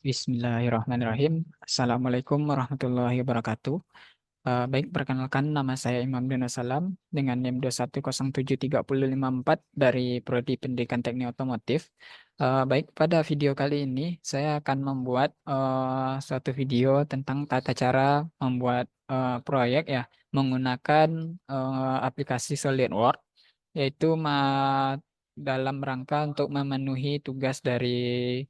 Bismillahirrahmanirrahim. Assalamualaikum warahmatullahi wabarakatuh. Baik, perkenalkan nama saya Imam Dina Salam dengan NIM 2107354 dari Prodi Pendidikan Teknik Otomotif. Baik, pada video kali ini saya akan membuat suatu video tentang tata cara membuat proyek ya menggunakan aplikasi SolidWorks, yaitu dalam rangka untuk memenuhi tugas dari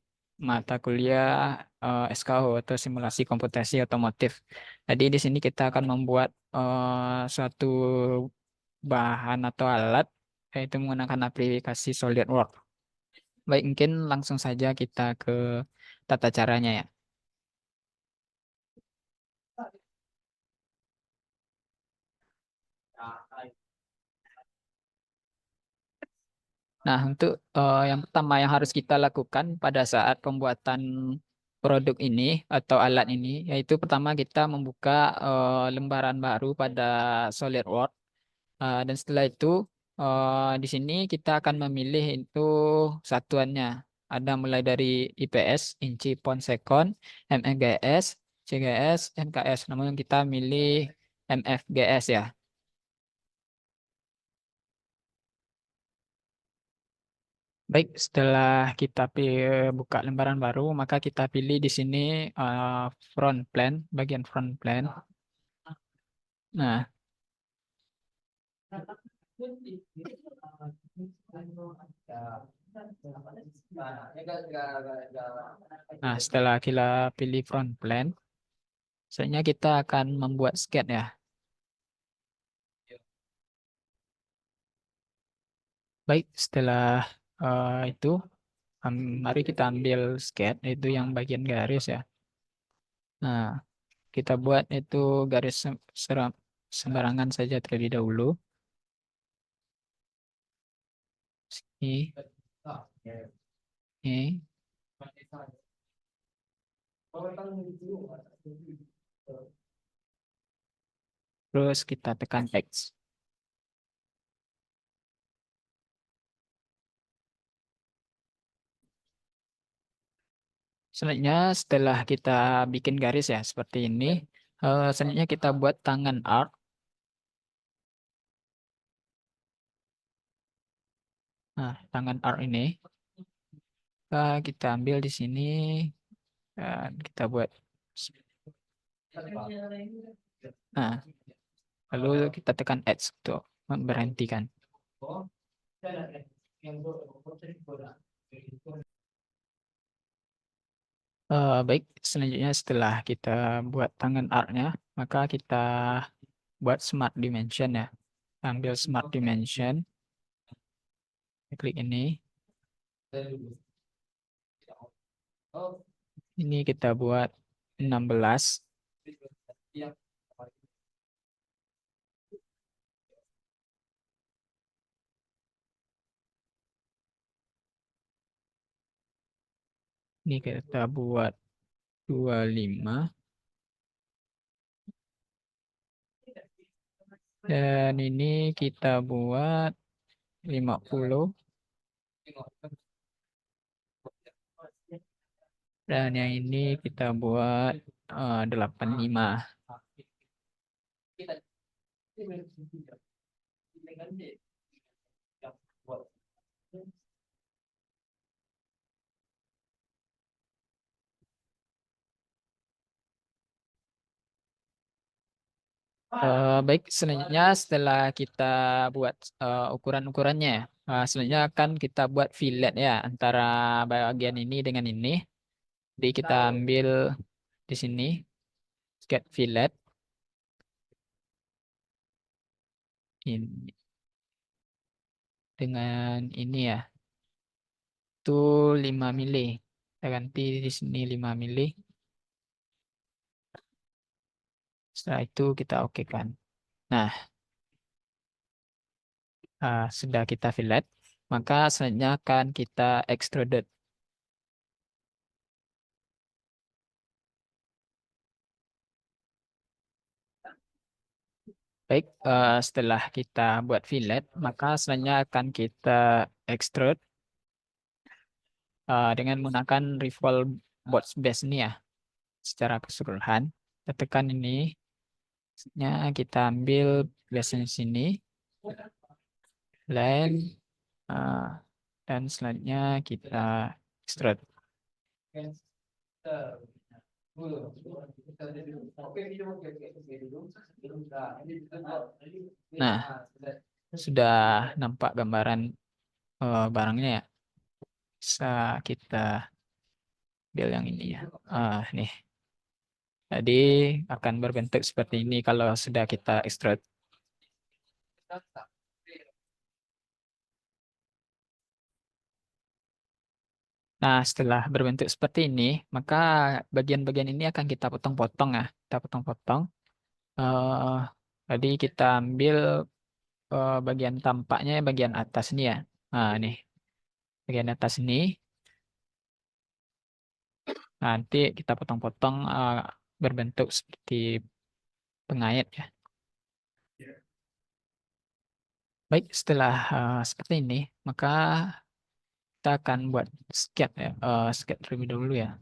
mata kuliah SKO atau simulasi komputasi otomotif. Jadi di sini kita akan membuat suatu bahan atau alat, yaitu menggunakan aplikasi SolidWorks. Baik, mungkin langsung saja kita ke tata caranya ya. Nah, untuk yang pertama yang harus kita lakukan pada saat pembuatan produk ini atau alat ini, yaitu pertama kita membuka lembaran baru pada SolidWorks. Dan setelah itu di sini kita akan memilih itu satuannya. Ada mulai dari IPS, inci, pound, second, MFGS, CGS, MKS. Namun kita milih MFGS ya. Baik, setelah kita buka lembaran baru, maka kita pilih di sini eh, front plan, bagian front plan. Nah, setelah kita pilih front plan, selanjutnya kita akan membuat sketch ya. Baik, setelah itu, mari kita ambil sketch, itu yang bagian garis ya. Nah, kita buat itu garis sembarangan saja terlebih dahulu. Ini, ini. Terus kita tekan X. Selanjutnya setelah kita bikin garis ya seperti ini, selanjutnya kita buat tangan arc. Nah, tangan arc ini kita ambil di sini dan kita buat. Nah, lalu kita tekan X untuk memberhentikan. Baik, selanjutnya setelah kita buat tangan arc-nya, maka kita buat smart dimension ya. Ambil smart dimension, klik ini. Ini kita buat 16. Ini kita buat 25. Dan ini kita buat 50. Dan yang ini kita buat 85. Baik, selanjutnya setelah kita buat ukuran-ukurannya, selanjutnya akan kita buat fillet ya antara bagian ini dengan ini. Jadi kita ambil di sini get fillet ini dengan ini ya, itu 5 mili. Kita ganti di sini 5 mili. Setelah itu kita oke kan. Nah, sudah kita fillet, maka selanjutnya akan kita extruded. Baik, setelah kita buat fillet, maka selanjutnya akan kita extrude dengan menggunakan revolve box base ini ya secara keseluruhan. Kita tekan ini, kita ambil biasanya sini, line, dan selanjutnya kita extrude. Nah, sudah nampak gambaran barangnya ya. Bisa kita ambil yang ini ya. Nih. Jadi akan berbentuk seperti ini kalau sudah kita extrude. Nah, setelah berbentuk seperti ini, maka bagian-bagian ini akan kita potong-potong ya. Kita potong-potong. eh Tadi kita ambil bagian tampaknya bagian atas ini ya. Nah, nih bagian atas ini nanti kita potong-potong berbentuk seperti pengait ya. Baik, setelah seperti ini, maka kita akan buat sketch ya. Sketch terlebih dahulu ya.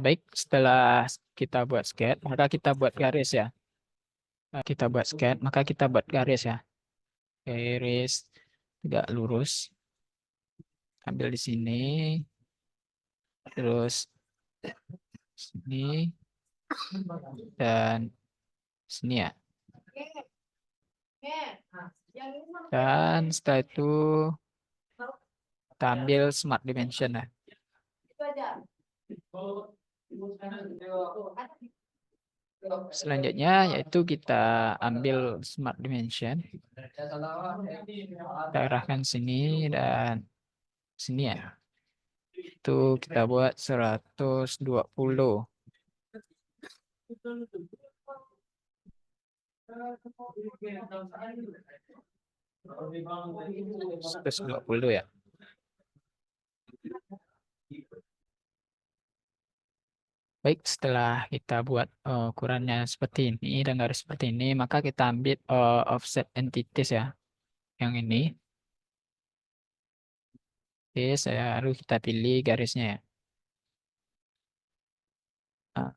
Baik, setelah kita buat sketch, maka kita buat garis ya. Kita buat sketch, maka kita buat garis ya. Garis tegak lurus. Ambil di sini, terus sini dan sini ya. Dan setelah itu kita ambil smart dimension ya. Selanjutnya yaitu kita ambil smart dimension. Kita arahkan sini dan sini ya. Itu kita buat 120. 120 ya. Baik, setelah kita buat ukurannya seperti ini dan garis seperti ini, maka kita ambil offset entities ya. Yang ini. Oke, lalu kita pilih garisnya ya. Nah,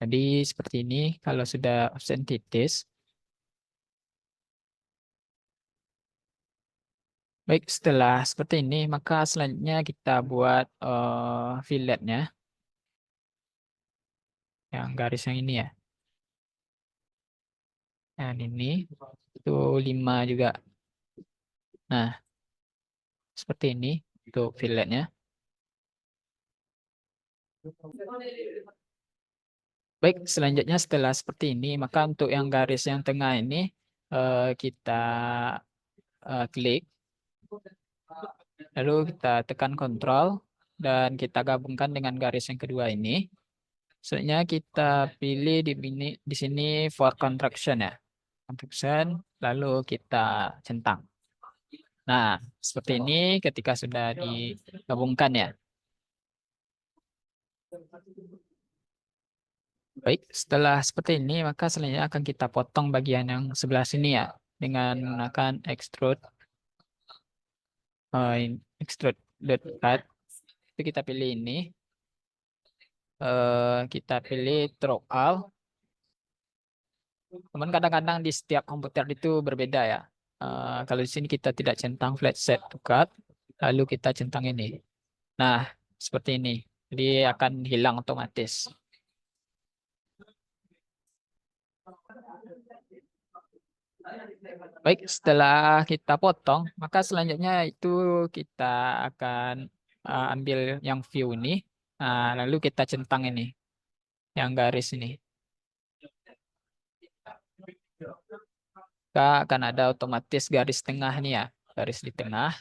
jadi seperti ini kalau sudah offset entities. Baik, setelah seperti ini, maka selanjutnya kita buat filletnya, yang garis yang ini ya. Dan ini itu 5 juga. Nah, seperti ini untuk filletnya. Baik, selanjutnya setelah seperti ini, maka untuk yang garis yang tengah ini kita klik, lalu kita tekan Ctrl dan kita gabungkan dengan garis yang kedua ini. Selanjutnya kita pilih di sini for contraction ya, contraction, lalu kita centang. Nah, seperti ini ketika sudah digabungkan ya. Baik, setelah seperti ini, maka selanjutnya akan kita potong bagian yang sebelah sini ya, dengan menggunakan extrude cut. Itu kita pilih ini, kita pilih drop all. Namun kadang-kadang di setiap komputer itu berbeda ya. Kalau di sini kita tidak centang flat set to cut, lalu kita centang ini. Nah, seperti ini. Jadi akan hilang otomatis. Baik, setelah kita potong, maka selanjutnya itu kita akan ambil yang view ini, lalu kita centang ini, yang garis ini. Maka akan ada otomatis garis tengah nih ya, garis di tengah.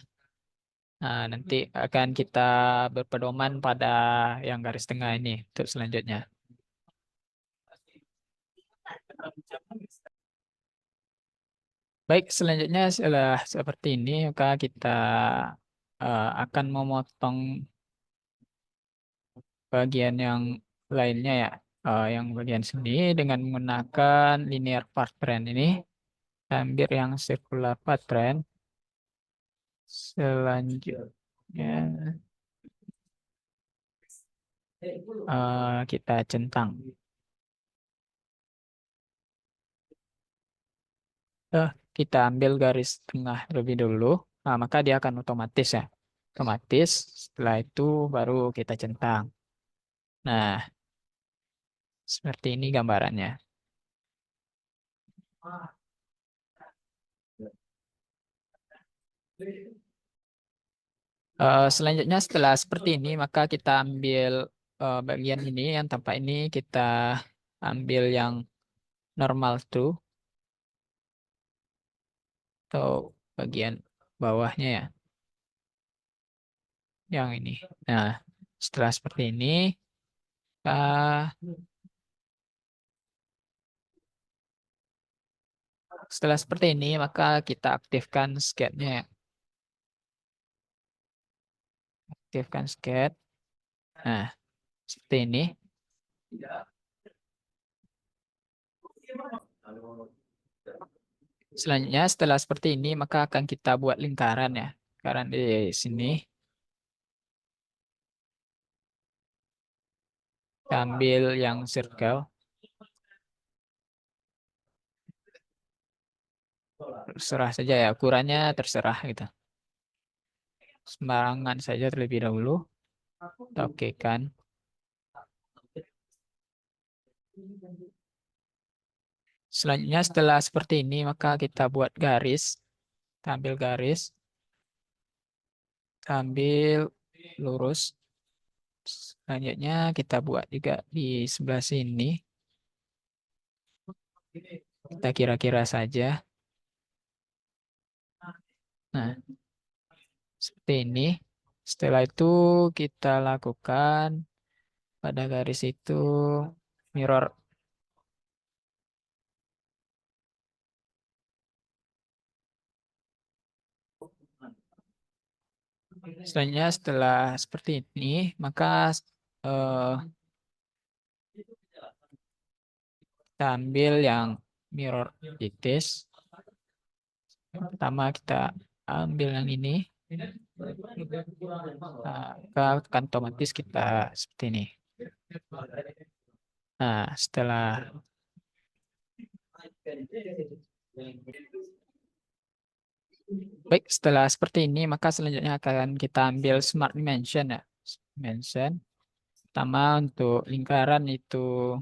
Nah, nanti akan kita berpedoman pada yang garis tengah ini untuk selanjutnya. Baik, selanjutnya setelah seperti ini, maka kita akan memotong bagian yang lainnya ya, yang bagian sini dengan menggunakan linear part trend ini, ambil yang circular part trend. Selanjutnya kita centang. Kita ambil garis tengah lebih dulu. Nah, maka dia akan otomatis ya. Otomatis setelah itu baru kita centang. Nah, seperti ini gambarannya. Selanjutnya setelah seperti ini, maka kita ambil bagian ini yang tampak ini, kita ambil yang normal tuh atau bagian bawahnya ya, yang ini. Nah, setelah seperti ini, uh, setelah seperti ini, maka kita aktifkan sketnya. Aktifkan sket. Nah, seperti ini. Selanjutnya, setelah seperti ini, maka akan kita buat lingkaran ya. Lingkaran di sini. Kita ambil yang circle. Terserah saja ya, ukurannya terserah gitu. Sembarangan saja terlebih dahulu. Kita oke kan. Selanjutnya setelah seperti ini, maka kita buat garis. Kita ambil garis. Kita ambil lurus. Selanjutnya kita buat juga di sebelah sini. Kita kira-kira saja. Nah, seperti ini. Setelah itu kita lakukan pada garis itu mirror. Selanjutnya setelah seperti ini, maka eh, kita ambil yang mirror ditis. Pertama kita ambil yang ini. Nah, akan otomatis kita seperti ini. Nah, setelah baik, setelah seperti ini, maka selanjutnya akan kita ambil Smart Dimension ya. Dimension. Pertama untuk lingkaran itu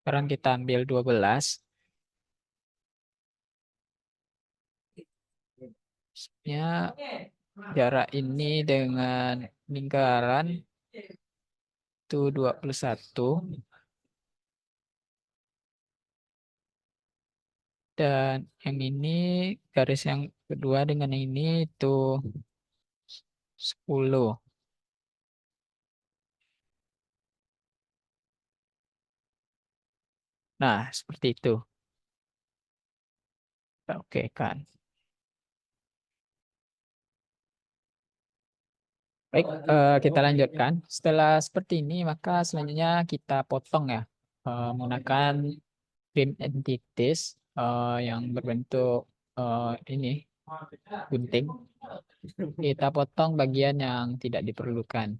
sekarang kita ambil 12. Ya, jarak ini dengan lingkaran itu 21. Dan yang ini garis yang kedua dengan yang ini itu 10. Nah, seperti itu. Kita oke kan. Baik, kita lanjutkan. Setelah seperti ini, maka selanjutnya kita potong ya. Menggunakan trim entities yang berbentuk ini, gunting. Kita potong bagian yang tidak diperlukan.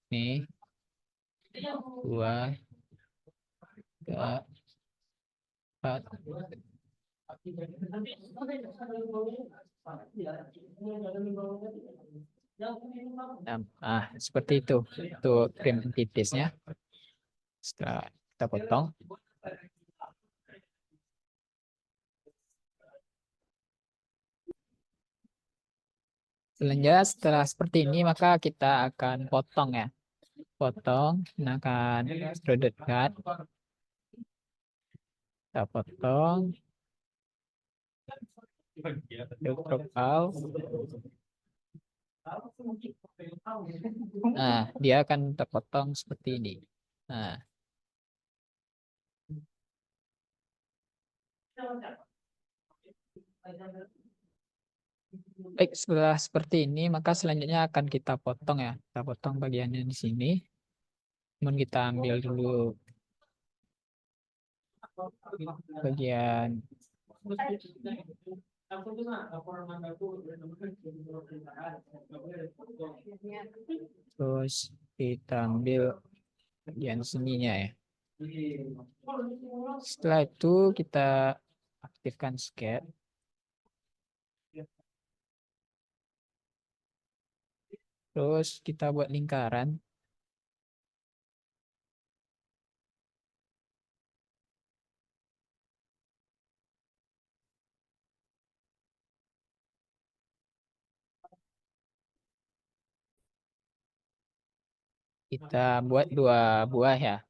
Ini, dua, tiga, empat. Nah, seperti itu untuk trim entities-nya. Setelah kita potong. Selanjutnya setelah seperti ini maka kita akan potong ya. Potong, gunakan extruded cut. Kita potong. Filter out. Nah, dia akan terpotong seperti ini. Nah, baik, setelah seperti ini, maka selanjutnya akan kita potong ya. Kita potong bagiannya di sini. Kemudian kita ambil dulu bagian terus kita ambil bagian sininya ya. Setelah itu kita aktifkan sketch. Terus kita buat lingkaran. Kita buat 2 buah ya.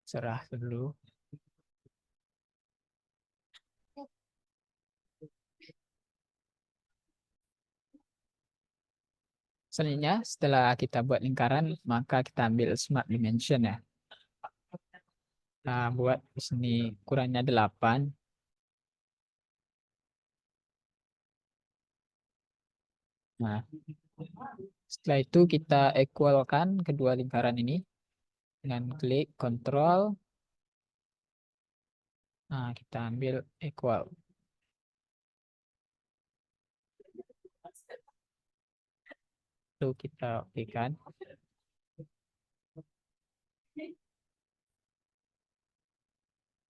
Serah dulu. Selanjutnya, setelah kita buat lingkaran, maka kita ambil smart dimension ya. Nah, buat di sini ukurannya 8. Nah, setelah itu kita equalkan kedua lingkaran ini dengan klik Ctrl. Nah, kita ambil equal. Lalu kita oke kan.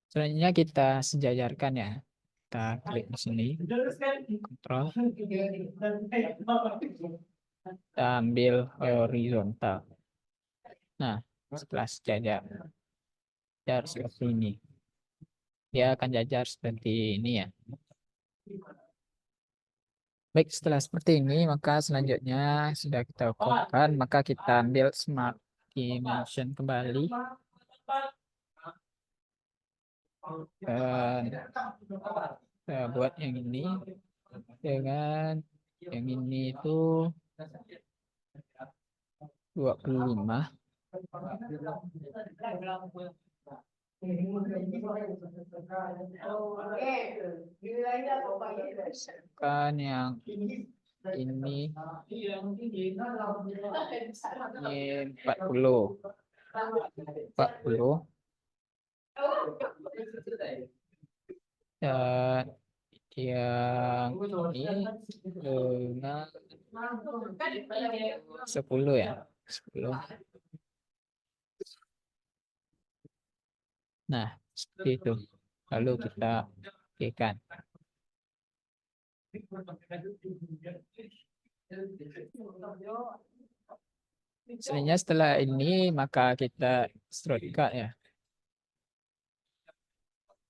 Selanjutnya kita sejajarkan ya. Kita klik di sini, Ctrl. Kita ambil horizontal. Nah, setelah sejajar seperti ini. Dia akan jajar seperti ini ya. Baik, setelah seperti ini, maka selanjutnya sudah kita ukurkan, maka kita ambil Smart Dimension kembali. Dan kita buat yang ini dengan yang ini itu 25. Kan yang ini 40. Dan yang ini dengan 10 ya. 10. Nah, seperti itu. Lalu kita okekan. Selanjutnya setelah ini maka kita shortcut ya.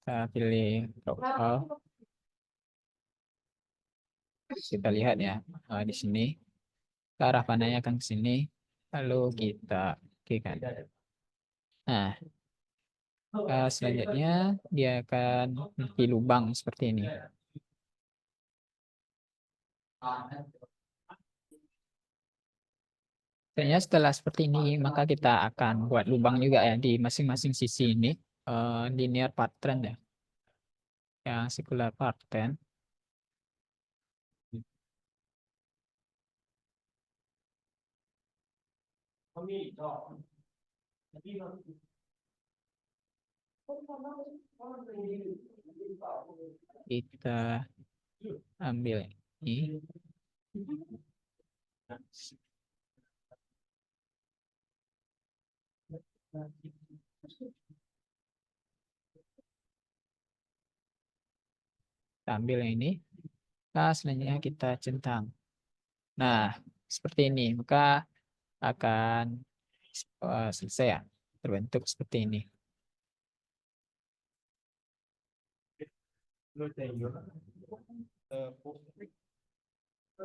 Kita pilih profile. Kita lihat ya di sini ke arah panahnya akan ke sini. Lalu kita okekan. Nah, selanjutnya dia akan di lubang seperti ini. Selanjutnya setelah seperti ini maka kita akan buat lubang juga ya di masing-masing sisi ini. Linear pattern ya. Yang circular pattern. Kita ambil ini. Kita ambil yang ini. Nah, selanjutnya kita centang. Nah, seperti ini. Maka akan selesai ya. Terbentuk seperti ini.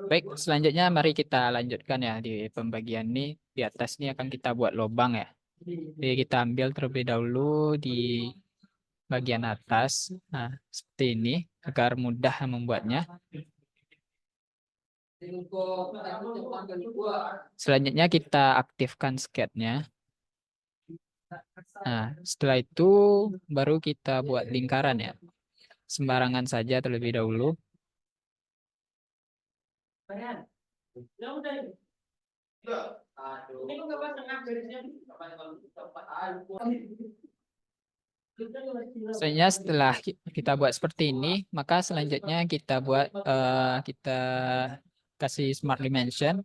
Baik, selanjutnya mari kita lanjutkan ya di pembagian ini. Di atas ini akan kita buat lubang ya. Jadi kita ambil terlebih dahulu di bagian atas. Nah, seperti ini agar mudah membuatnya. Selanjutnya kita aktifkan sketnya. Nah, setelah itu baru kita buat lingkaran ya. Sembarangan saja terlebih dahulu. Selanjutnya setelah kita buat seperti ini, maka selanjutnya kita buat kita kasih smart dimension.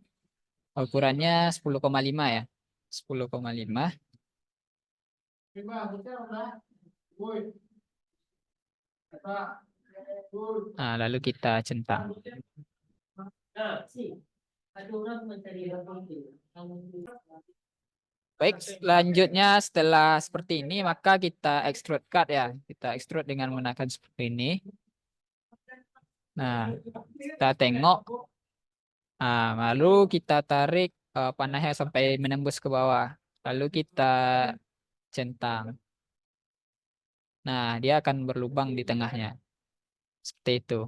Ukurannya 10,5 ya. 10,5. Nah, lalu kita centang. Baik, selanjutnya setelah seperti ini, maka kita extrude cut ya. Kita extrude dengan menggunakan seperti ini. Nah, kita tengok. Nah, lalu kita tarik panahnya sampai menembus ke bawah. Lalu kita centang. Nah, dia akan berlubang di tengahnya. Seperti itu.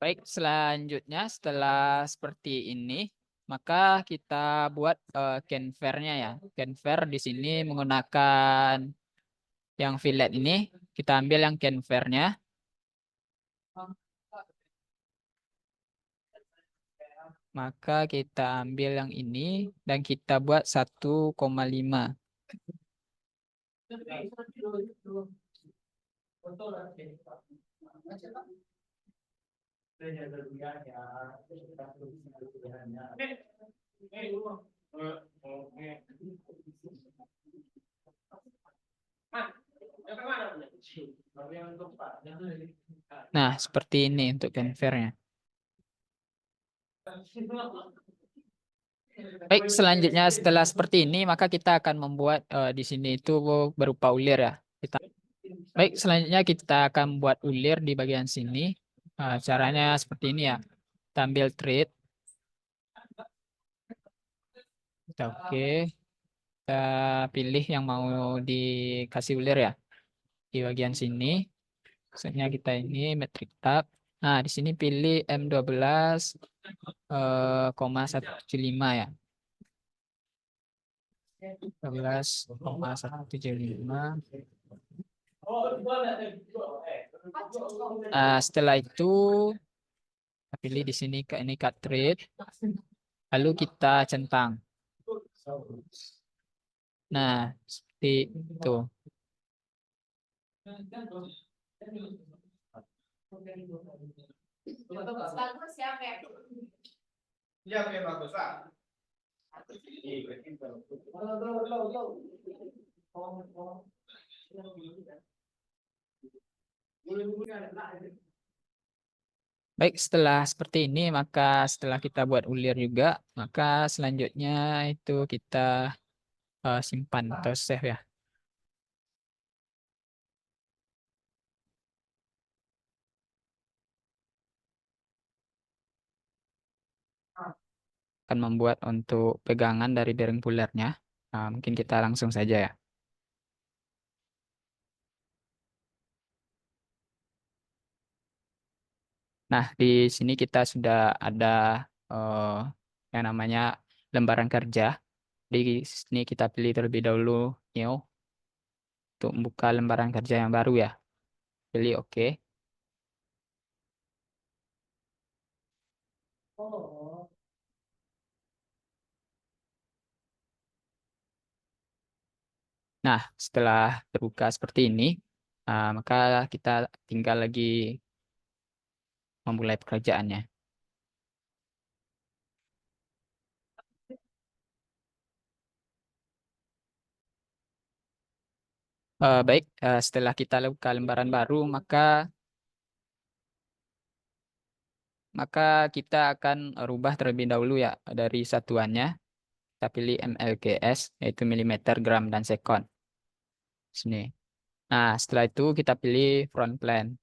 Baik, selanjutnya setelah seperti ini, maka kita buat canver-nya ya. Canver di sini menggunakan yang fillet ini. Kita ambil yang canver-nya. Maka kita ambil yang ini dan kita buat 1,5. Nah, seperti ini untuk canvernya. Baik, selanjutnya setelah seperti ini, maka kita akan membuat di sini itu berupa ulir ya. Baik, selanjutnya kita akan buat ulir di bagian sini. Caranya seperti ini ya. Kita ambil thread. Kita oke. Kita pilih yang mau dikasih ulir ya. Di bagian sini. Maksudnya kita ini metric tab. Nah, di sini pilih M12 175 ya. 12,175. Setelah itu kita pilih di sini ke ini cut thread. Lalu kita centang. Nah, seperti itu. Baik, setelah seperti ini, maka setelah kita buat ulir juga, maka selanjutnya itu kita simpan atau save ya. Akan membuat untuk pegangan dari bearing pulernya. Mungkin kita langsung saja ya. Nah, di sini kita sudah ada eh, yang namanya lembaran kerja. Di sini kita pilih terlebih dahulu new untuk membuka lembaran kerja yang baru ya. Pilih OK. Nah, setelah terbuka seperti ini, maka kita tinggal lagi memulai pekerjaannya. Baik, setelah kita buka lembaran baru, maka kita akan rubah terlebih dahulu ya dari satuannya. Kita pilih MLGS, yaitu milimeter, gram, dan sekon. Sini. Nah, setelah itu kita pilih front plane.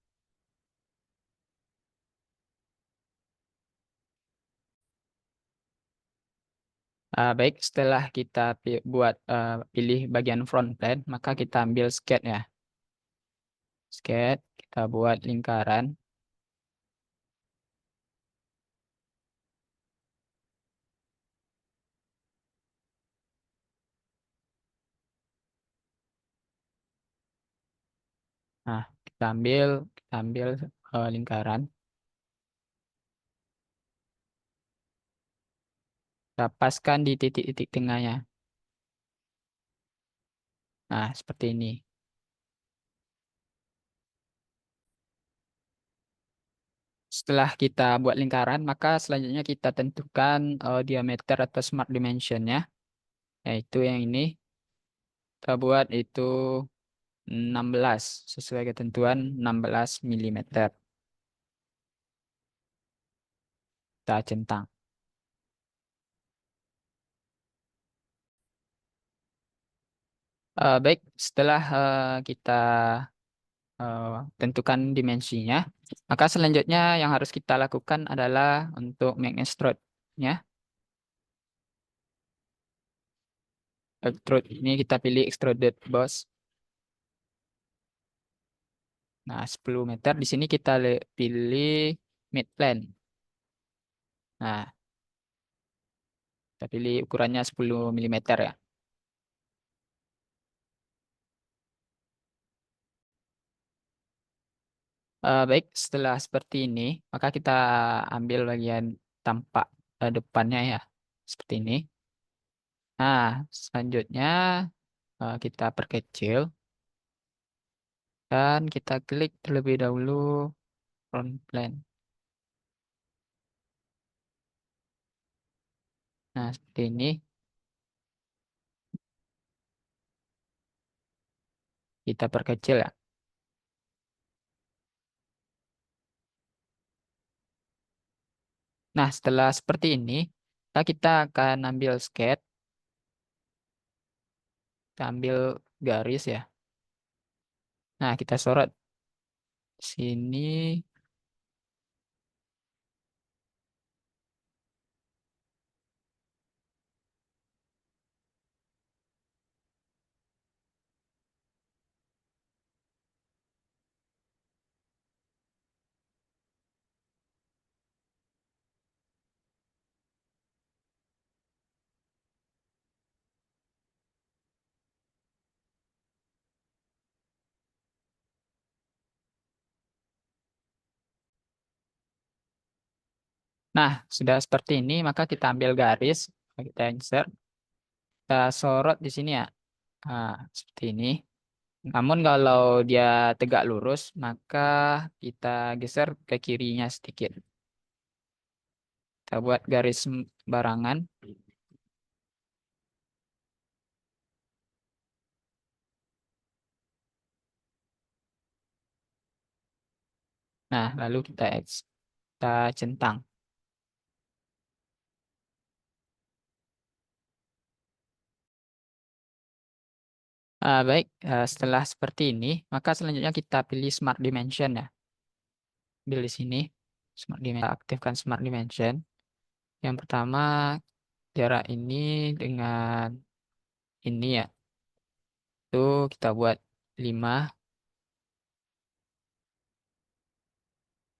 Baik, setelah kita buat pilih bagian front plane, maka kita ambil sketch ya. Sketch, kita buat lingkaran. Nah, kita ambil lingkaran. Kita paskan di titik-titik tengahnya. Nah, seperti ini. Setelah kita buat lingkaran, maka selanjutnya kita tentukan diameter atau smart dimensionnya, yaitu yang ini. Kita buat itu 16, sesuai ketentuan 16 milimeter. Kita centang. Baik, setelah kita eh, tentukan dimensinya, maka selanjutnya yang harus kita lakukan adalah untuk extrude-nya. Extrude ini kita pilih extruded boss. Nah, 10 meter. Di sini kita pilih mid plane. Nah, kita pilih ukurannya 10 milimeter ya. Baik, setelah seperti ini, maka kita ambil bagian tampak depannya ya. Seperti ini. Nah, selanjutnya kita perkecil dan kita klik terlebih dahulu front plane. Nah, seperti ini kita perkecil ya. Nah, setelah seperti ini, kita akan ambil sketch, kita ambil garis ya. Nah, kita sorot sini. Nah, sudah seperti ini, maka kita ambil garis, kita insert, kita sorot di sini ya. Nah, seperti ini. Namun kalau dia tegak lurus, maka kita geser ke kirinya sedikit. Kita buat garis barangan. Nah, lalu kita centang. Baik, setelah seperti ini, maka selanjutnya kita pilih Smart Dimension ya. Pilih di sini, Smart Dimension, aktifkan Smart Dimension. Yang pertama, jarak ini dengan ini ya, itu kita buat 5.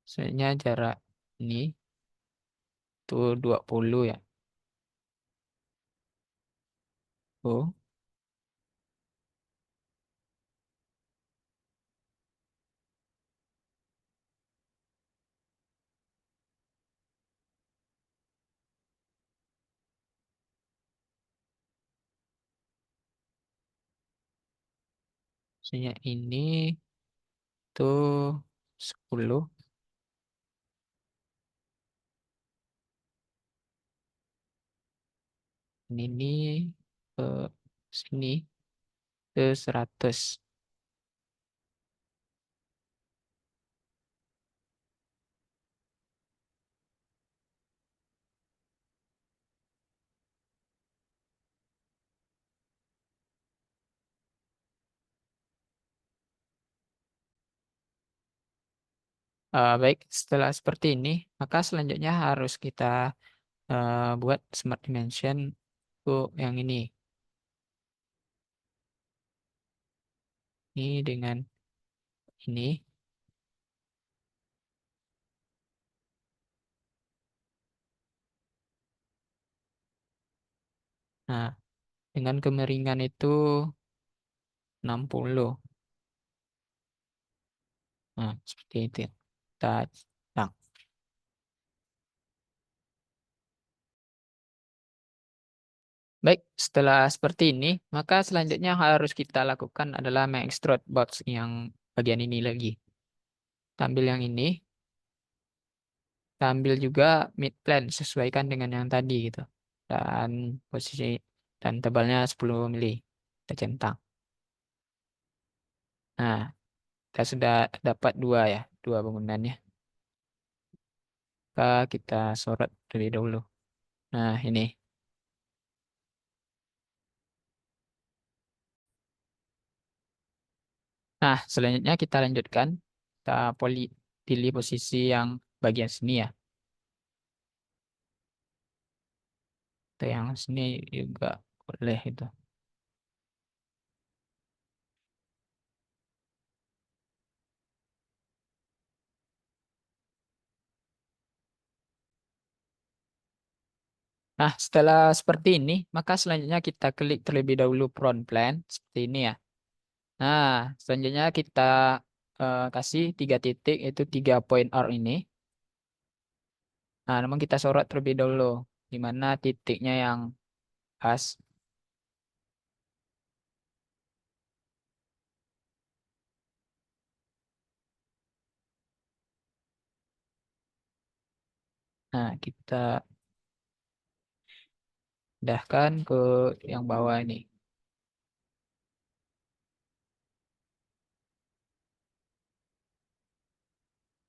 Selanjutnya jarak ini, itu 20 ya. Tuh, selanjutnya ini, tuh 10. Ini ke sini, ke 100. Baik, setelah seperti ini, maka selanjutnya harus kita buat smart dimension untuk yang ini. Ini dengan ini. Nah, dengan kemiringan itu 60. Nah, seperti itu. Kita nah, Baik, setelah seperti ini, maka selanjutnya yang harus kita lakukan adalah mengekstrud box yang bagian ini lagi. Kita ambil yang ini, kita ambil juga mid plane, sesuaikan dengan yang tadi gitu. Dan posisi dan tebalnya 10 mili. Kita centang. Nah, kita sudah dapat dua ya, dua bangunannya. Kita sorot terlebih dahulu. Nah, ini. Nah, selanjutnya kita lanjutkan. Kita pilih posisi yang bagian sini ya. Atau yang sini juga boleh itu. Nah, setelah seperti ini, maka selanjutnya kita klik terlebih dahulu front plan seperti ini ya. Nah, selanjutnya kita kasih 3 titik, itu 3 point R ini. Nah, namun kita sorot terlebih dahulu, di mana titiknya yang pas. Nah, kita pindahkan ke yang bawah ini.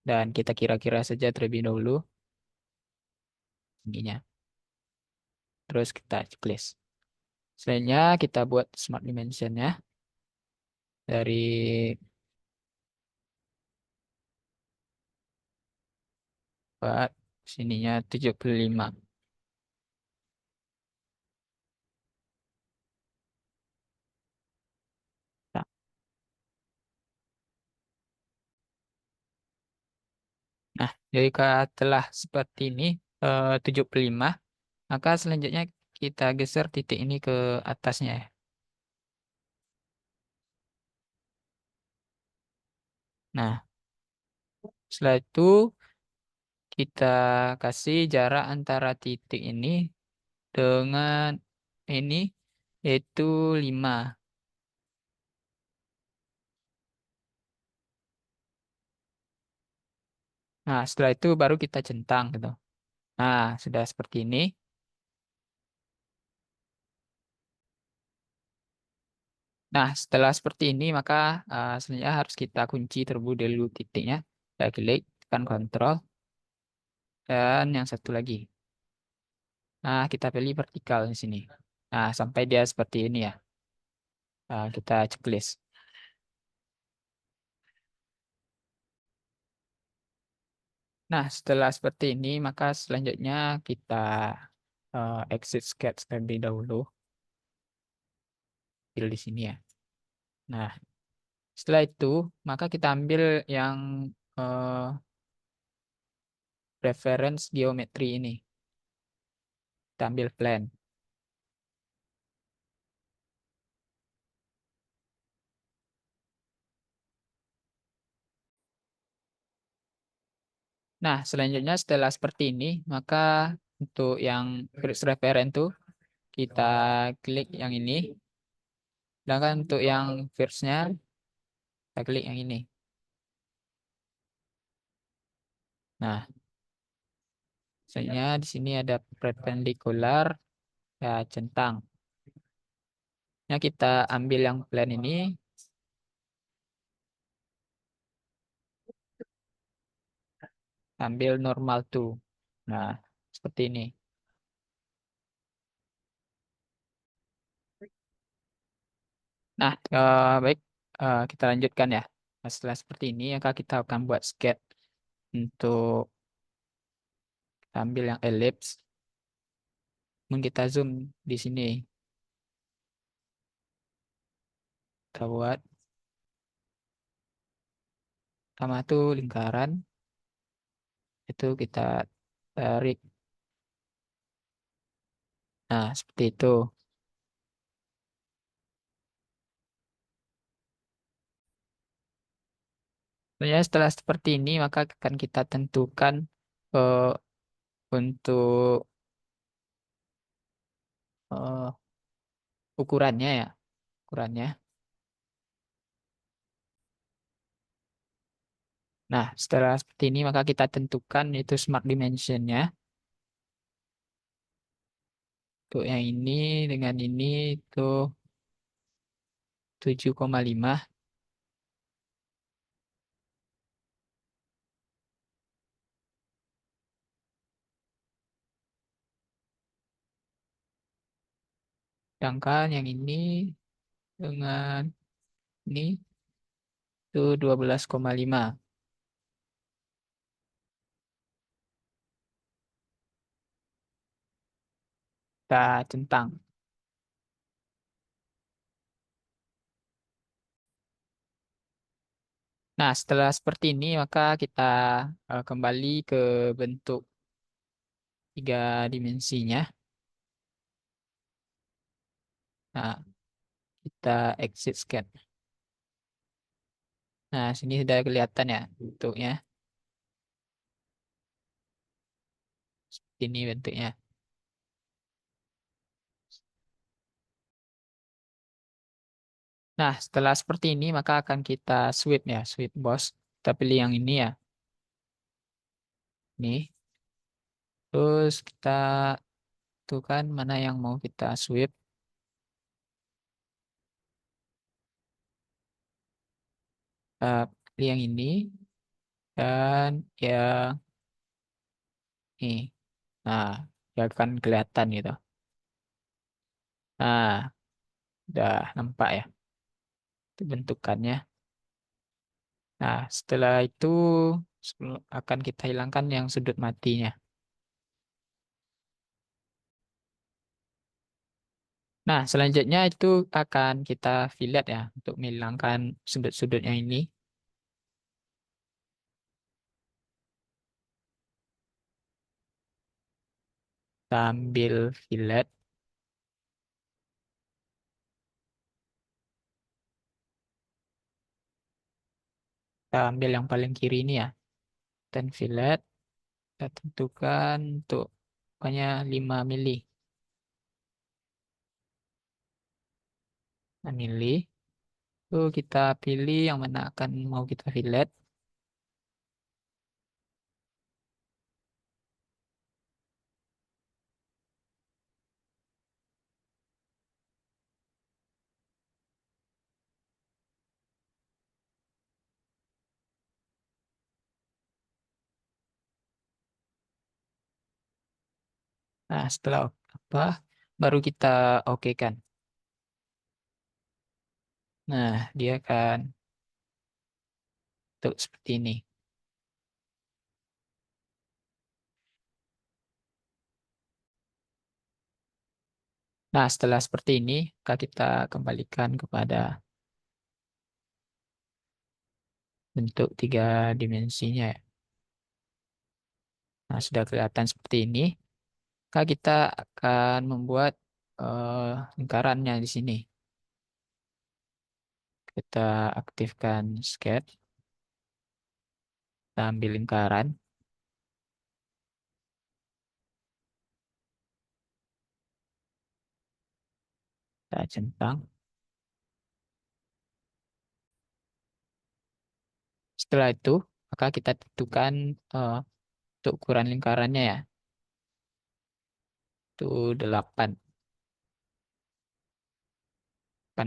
Dan kita kira-kira saja terlebih dahulu ininya. Terus kita checklist. Selanjutnya kita buat smart dimensionnya dari 4, sininya 75. Nah, jadi telah seperti ini 75, maka selanjutnya kita geser titik ini ke atasnya ya. Nah, setelah itu kita kasih jarak antara titik ini dengan ini yaitu 5. Nah, setelah itu baru kita centang gitu. Nah, sudah seperti ini. Nah, setelah seperti ini, maka selanjutnya harus kita kunci terlebih dahulu titiknya. Kita klik, tekan kontrol, dan yang satu lagi. Nah, kita pilih vertikal di sini. Nah, sampai dia seperti ini ya. Kita checklist. Nah, setelah seperti ini, maka selanjutnya kita exit sketch terlebih dahulu. Pilih di sini ya. Nah, setelah itu, maka kita ambil yang eh, reference geometri ini. Kita ambil plan. Nah, selanjutnya setelah seperti ini, maka untuk yang garis referen tuh kita klik yang ini. Sedangkan untuk yang verse-nya kita klik yang ini. Nah, misalnya di sini ada perpendicular, ya centang. Nah, kita ambil yang plan ini, ambil normal tuh. Nah, seperti ini. Nah, baik, kita lanjutkan ya. Nah, setelah seperti ini, maka kita akan buat sketch untuk ambil yang ellipse. Kemudian kita zoom di sini. Kita buat sama tuh lingkaran. Itu kita tarik. Nah, seperti itu. Sebenarnya setelah seperti ini, maka akan kita tentukan eh, untuk ukurannya ya, ukurannya. Nah, setelah seperti ini maka kita tentukan itu smart dimensionnya. Untuk yang ini dengan ini itu 7,5. Sedangkan yang ini dengan ini itu 12,5. Kita centang. Nah, setelah seperti ini maka kita kembali ke bentuk tiga dimensinya. Nah, kita exit sketch. Nah, sini sudah kelihatan ya bentuknya. Ini bentuknya. Nah, setelah seperti ini maka akan kita sweep ya, sweep boss. Kita pilih yang ini ya. Nih. Terus kita tentukan mana yang mau kita sweep. Kita pilih yang ini dan yang ini. Nah, ya akan kelihatan gitu. Nah, udah nampak ya itu bentukannya. Nah, setelah itu akan kita hilangkan yang sudut matinya. Nah, selanjutnya itu akan kita fillet ya untuk menghilangkan sudut-sudutnya ini. Kita ambil fillet, kita ambil yang paling kiri ini ya. Dan fillet, kita tentukan untuk pokoknya 5 mili. 5 mili. Lalu kita pilih yang mana akan mau kita fillet. Nah, setelah apa, baru kita oke kan. Nah, dia akan tuh seperti ini. Nah, setelah seperti ini, maka kita kembalikan kepada bentuk tiga dimensinya ya. Nah, sudah kelihatan seperti ini. Maka kita akan membuat lingkarannya di sini. Kita aktifkan sketch, kita ambil lingkaran, kita centang. Setelah itu, maka kita tentukan untuk ukuran lingkarannya ya, itu 8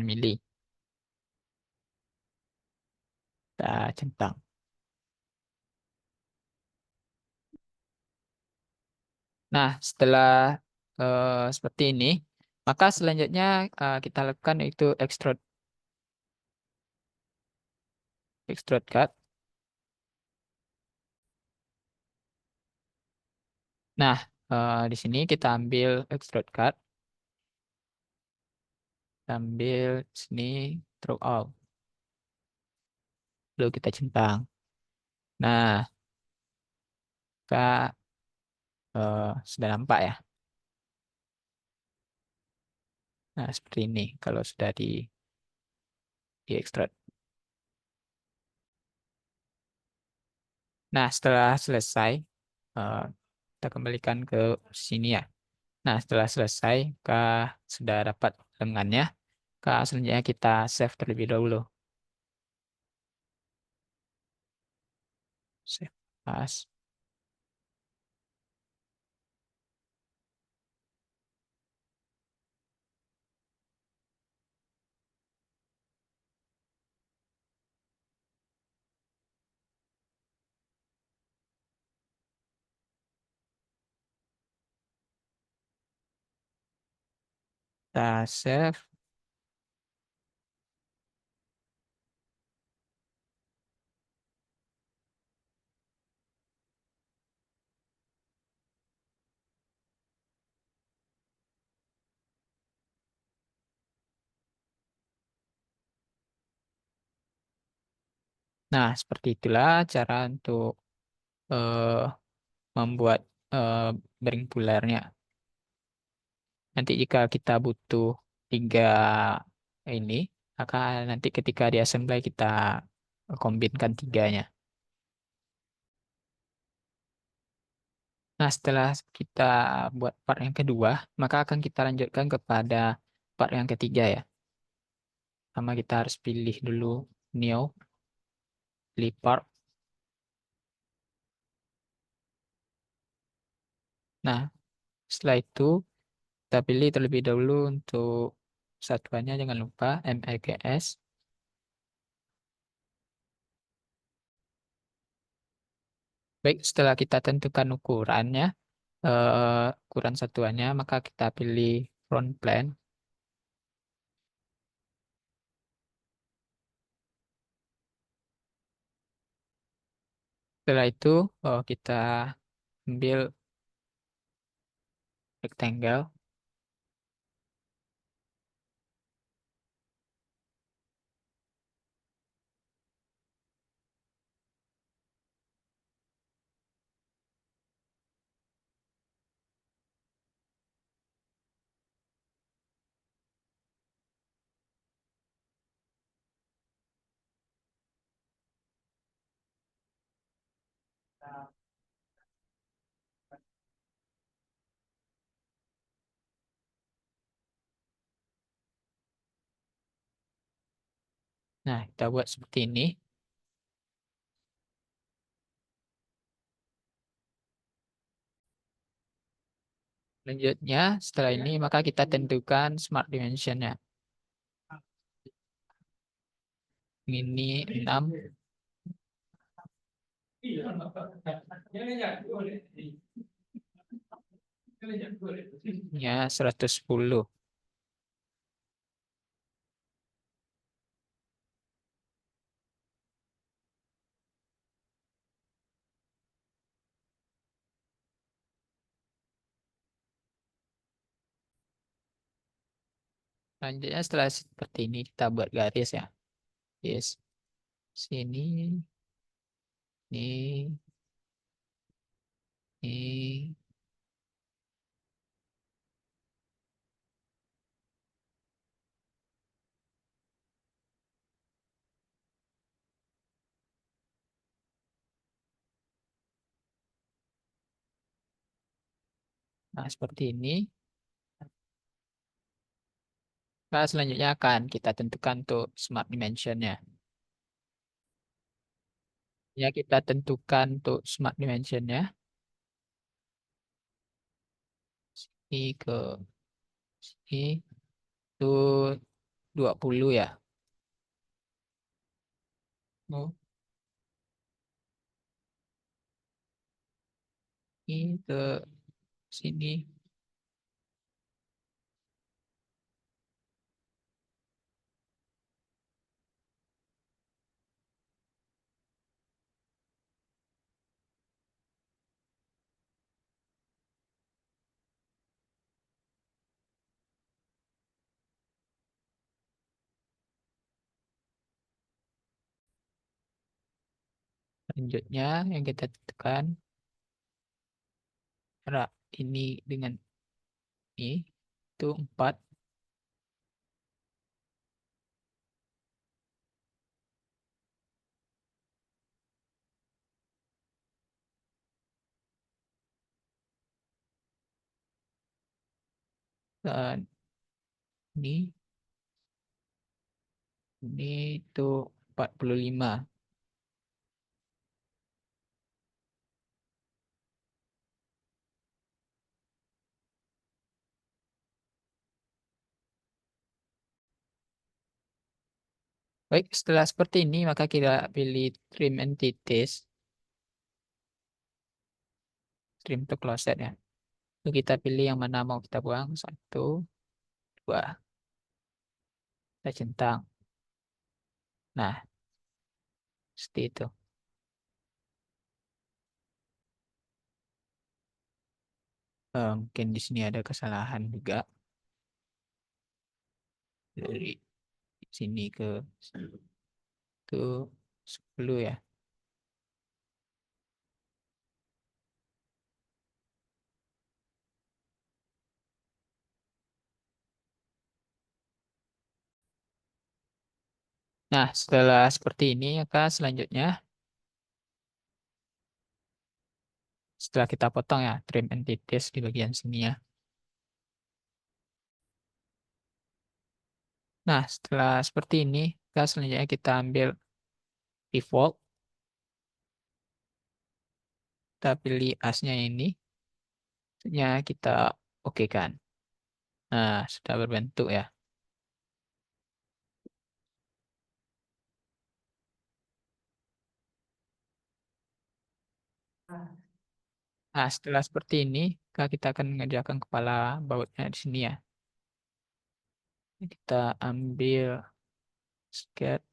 mili. Kita centang. Nah, setelah seperti ini, maka selanjutnya kita lakukan itu extrude cut. Nah, di sini kita ambil extrude cut, kita ambil sini through out, lalu kita centang. Nah, Kak, sudah nampak ya. Nah, seperti ini kalau sudah di extrude. Nah, setelah selesai, eh, kita kembalikan ke sini ya. Nah, setelah selesai, Kak sudah dapat lengannya. Kak, selanjutnya kita save terlebih dahulu. Save as. Kita save. Nah, seperti itulah cara untuk eh, membuat eh, bearing pulernya. Nanti jika kita butuh tiga ini, maka nanti ketika di assembly kita kombinkan tiganya. Nah, setelah kita buat part yang kedua, maka akan kita lanjutkan kepada part yang ketiga ya. Sama kita harus pilih dulu Neo, pilih part. Nah, setelah itu kita pilih terlebih dahulu untuk satuannya, jangan lupa MEGS. Baik, setelah kita tentukan ukurannya, ukuran satuannya, maka kita pilih front plane. Setelah itu kita ambil rectangle. Nah, kita buat seperti ini. Selanjutnya, setelah ini maka kita tentukan smart dimensionnya. Ini 6, ya 110. Selanjutnya setelah seperti ini kita buat garis ya. Yes. Sini, ini, ini. Nah, seperti ini. Nah, selanjutnya akan kita tentukan untuk smart dimensionnya. Ya, kita tentukan untuk smart dimensionnya. Ini ke sini itu 20 ya. Oh, ini ke sini. Selanjutnya yang kita tentukan jarak ini dengan ini itu 4. Dan ini itu 45. Baik, setelah seperti ini maka kita pilih trim entities, trim to closet ya. Lalu kita pilih yang mana mau kita buang. 1, 2, kita centang. Nah, seperti itu. Mungkin di sini ada kesalahan juga dari sini ke 10 ya. Nah, setelah seperti ini, maka selanjutnya setelah kita potong ya, trim entities di bagian sini ya. Nah, setelah seperti ini, maka selanjutnya kita ambil default, kita pilih asnya ini, selanjutnya kita oke kan. Nah, sudah berbentuk ya. Nah, setelah seperti ini, maka kita akan mengerjakan kepala bautnya di sini ya. Kita ambil sketch,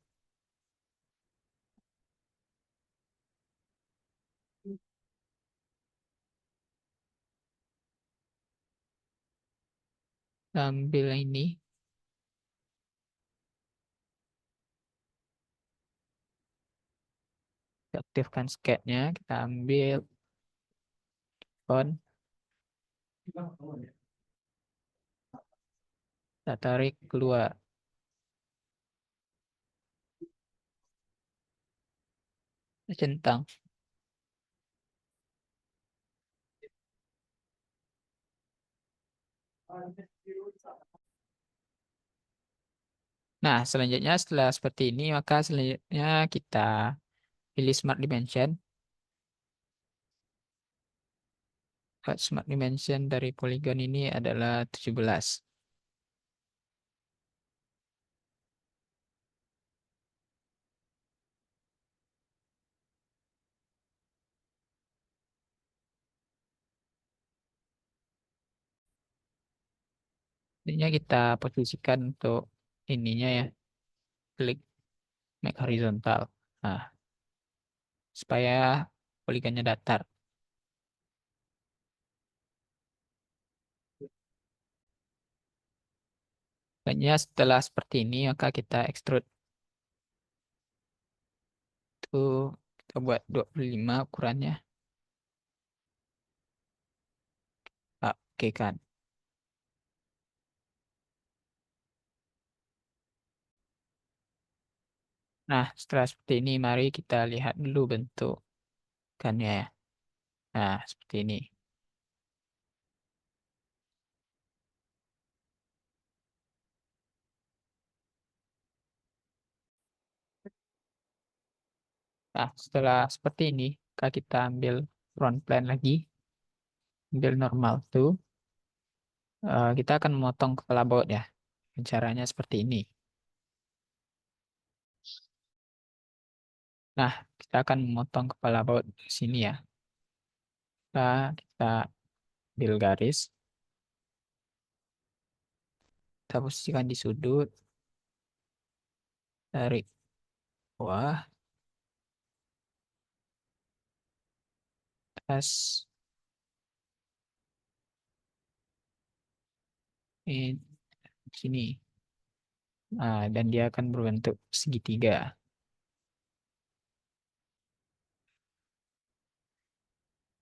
ambil ini, kita aktifkan sketchnya, kita ambil font, kita tarik keluar, kita centang. Nah, selanjutnya setelah seperti ini, maka selanjutnya kita pilih Smart Dimension. Smart Dimension dari polygon ini adalah 17. Intinya kita posisikan untuk ininya ya, klik make horizontal. Nah, supaya poligonnya datar. Selanjutnya setelah seperti ini, maka kita extrude. Itu kita buat 25 ukurannya. Oke kan. Nah, setelah seperti ini, mari kita lihat dulu bentukannya ya. Nah, seperti ini. Nah, setelah seperti ini, maka kita ambil front plane lagi, ambil normal tuh. Kita akan memotong kepala baut ya. Caranya seperti ini. Nah, kita akan memotong kepala baut di sini ya. Kita ambil garis, kita posisikan di sudut, tarik bawah, atas, ini, sini. Nah, dan dia akan berbentuk segitiga.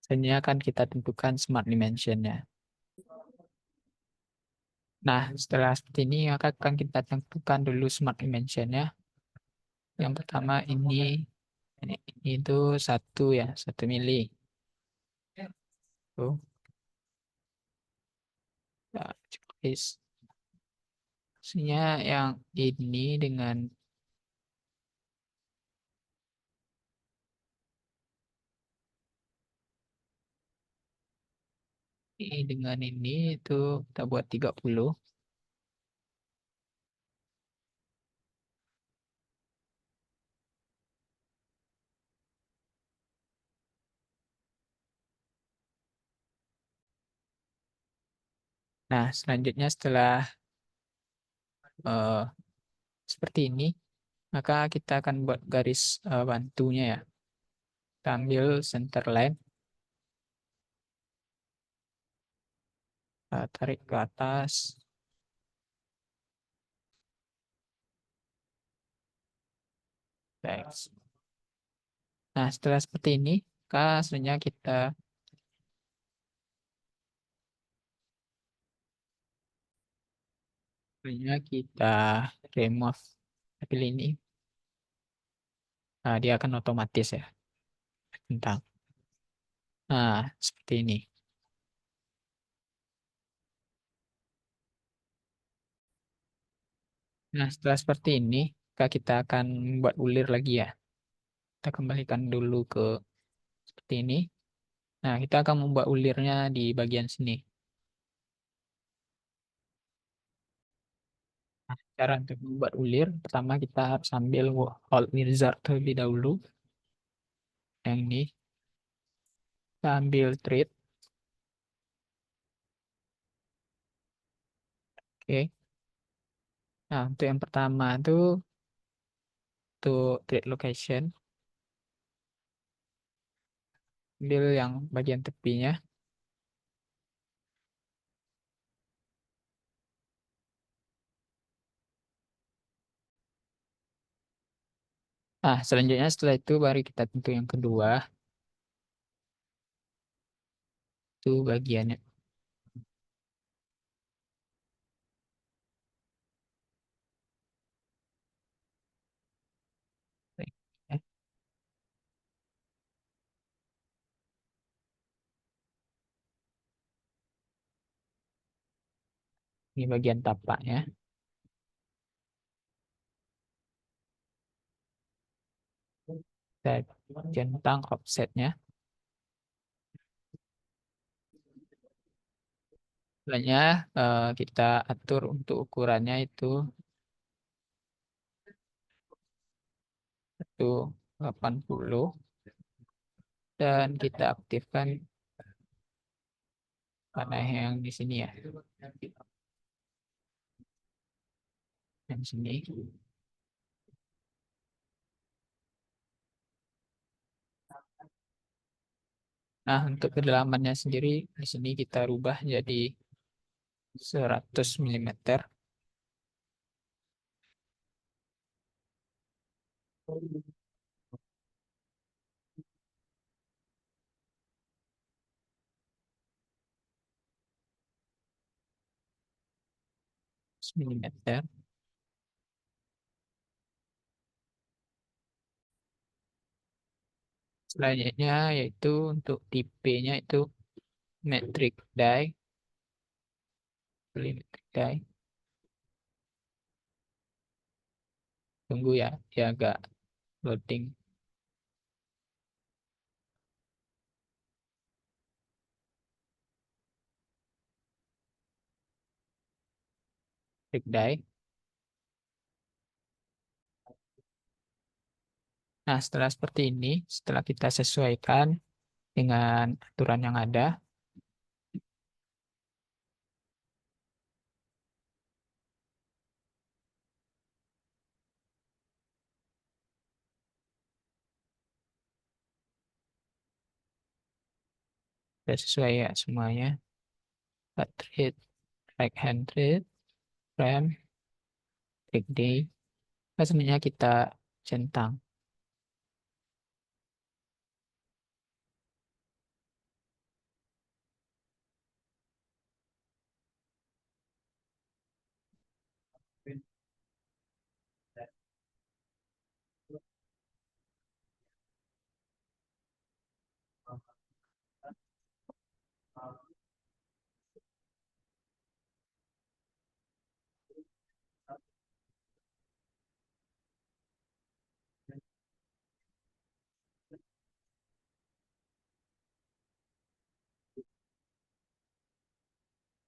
Selanjutnya akan kita tentukan smart dimensionnya. Nah, setelah seperti ini, maka akan kita tentukan dulu smart dimensionnya. Yang pertama ini itu 1 ya, 1 mili. Tuh. Ya, is. Maksudnya yang ini dengan ini itu kita buat 30. Nah, selanjutnya setelah eh, seperti ini, maka kita akan buat garis bantunya ya. Kita ambil center line, kita tarik ke atas. Teks. Nah, setelah seperti ini, maka selanjutnya kita remove pilih ini. Nah, dia akan otomatis ya. Tentang. Nah, seperti ini. Nah, setelah seperti ini, maka kita akan membuat ulir lagi ya. Kita kembalikan dulu ke seperti ini. Nah, kita akan membuat ulirnya di bagian sini. Nah, cara untuk membuat ulir, pertama kita harus ambil Alt Wizard terlebih dahulu. Yang ini, kita ambil treat. Oke. Nah, untuk yang pertama itu untuk treat location, ambil yang bagian tepinya. Nah, selanjutnya setelah itu baru kita tentu yang kedua, itu bagiannya. Eh, Ini bagian tapaknya. Kita centang offsetnya. Selanjutnya kita atur untuk ukurannya itu 80 dan kita aktifkan panah yang di sini ya. Yang sini. Nah, untuk kedalamannya sendiri di sini kita rubah jadi 100 mm. Mm. Selanjutnya yaitu untuk tipenya itu metric die, beli metric die. Tunggu ya, dia agak loading metric die. Nah, setelah seperti ini, setelah kita sesuaikan dengan aturan yang ada, sudah sesuai ya semuanya. Heart rate, right hand rate, RAM, take day. Nah, sebenarnya kita centang.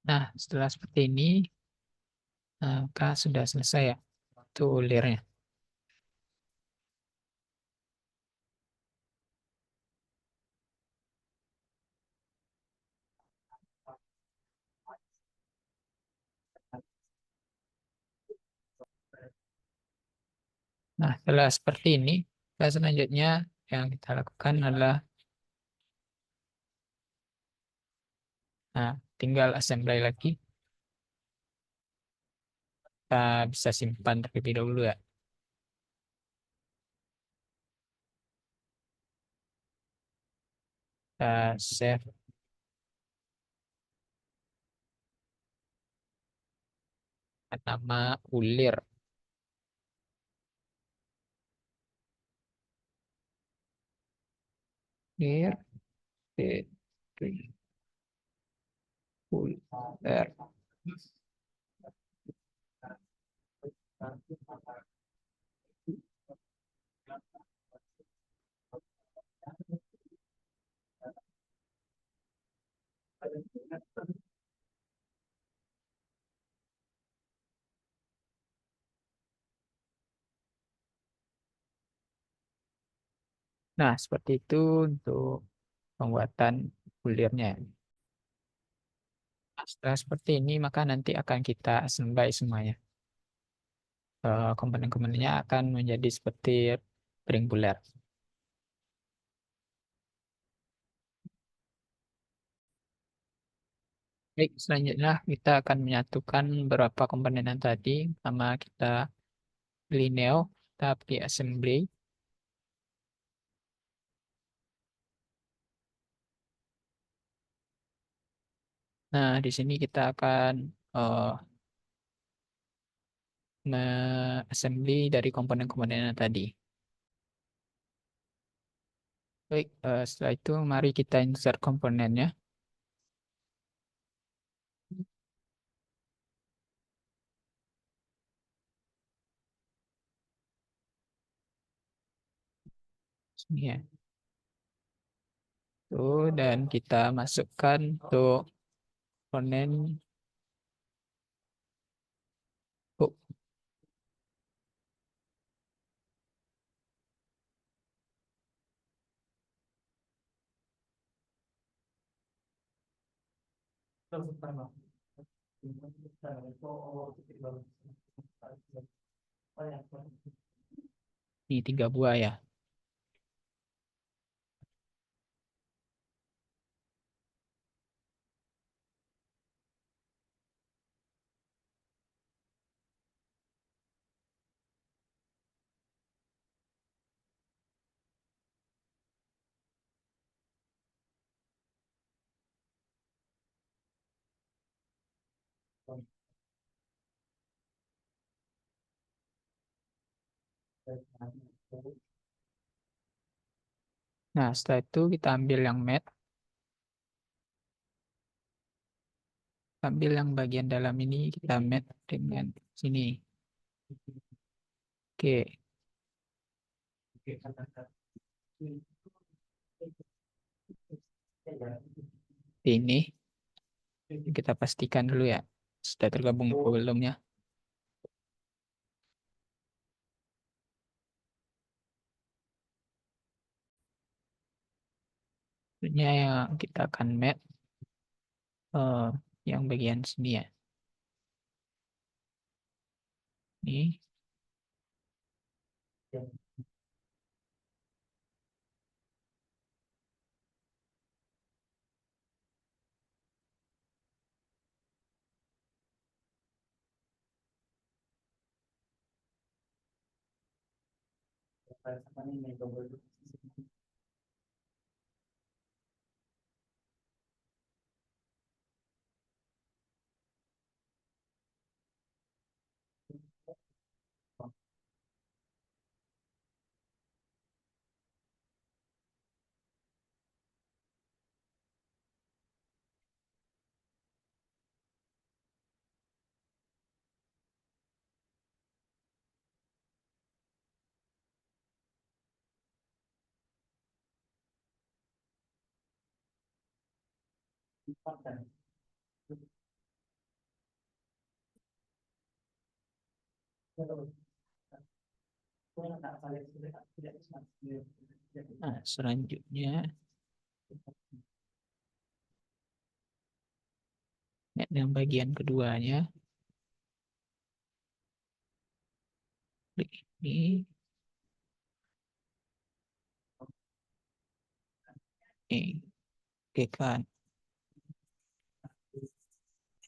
Nah, setelah seperti ini, maka sudah selesai ya, itu ulirnya. Nah, setelah seperti ini, selanjutnya yang kita lakukan adalah, nah, tinggal assembly lagi. Kita bisa simpan terlebih dahulu ya. Kita save nama ulir. Ulir, ulir. Nah, seperti itu untuk pembuatan ulirnya. Setelah seperti ini, maka nanti akan kita assembly semuanya. Komponen-komponennya akan menjadi seperti ring bulat. Baik, selanjutnya kita akan menyatukan beberapa komponen yang tadi. Pertama kita beli Neo, kita beli assembly. Nah, di sini kita akan eh, assembly dari komponen-komponen yang tadi. Baik, setelah itu mari kita insert komponennya. Sini ya. Tuh, dan kita masukkan untuk komponen hook. 3 buah ya. Nah, setelah itu kita ambil yang matte, ambil yang bagian dalam ini kita matte dengan sini. Oke, ini kita pastikan dulu ya sudah tergabung atau belumnya. Selanjutnya yang kita akan matte eh, yang bagian sini ya. Ini Nah, selanjutnya yang bagian keduanya, klik ini, oke kan,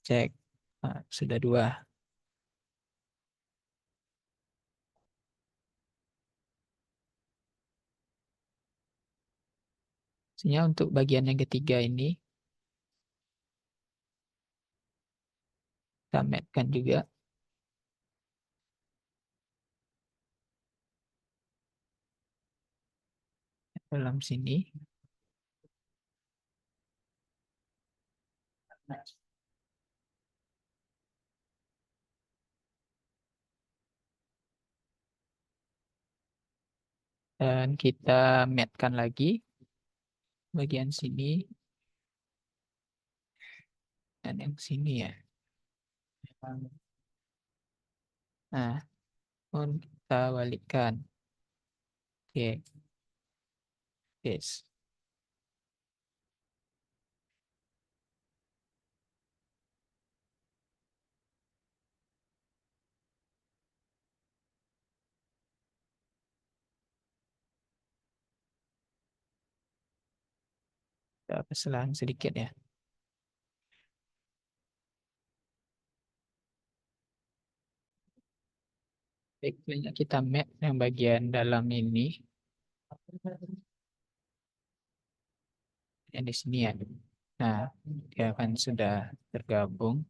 cek. Nah, sudah dua. Sebenarnya untuk bagian yang ketiga ini, kita matchkan juga dalam sini. Dan kita matchkan lagi bagian sini dan yang sini ya. Nah, pun kita balikkan. Oke, yes. Kita perselang sedikit ya. Baik, kita match yang bagian dalam ini. Yang di sini ya. Nah, dia kan sudah tergabung.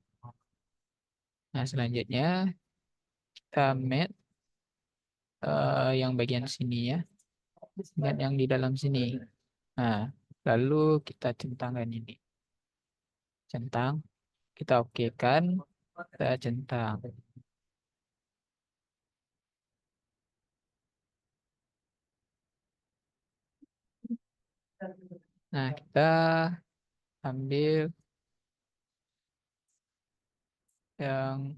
Nah, selanjutnya kita match yang bagian sini ya. Dan yang di dalam sini. Nah, lalu kita centangkan ini. Centang, kita oke kan, kita centang. Nah, kita ambil yang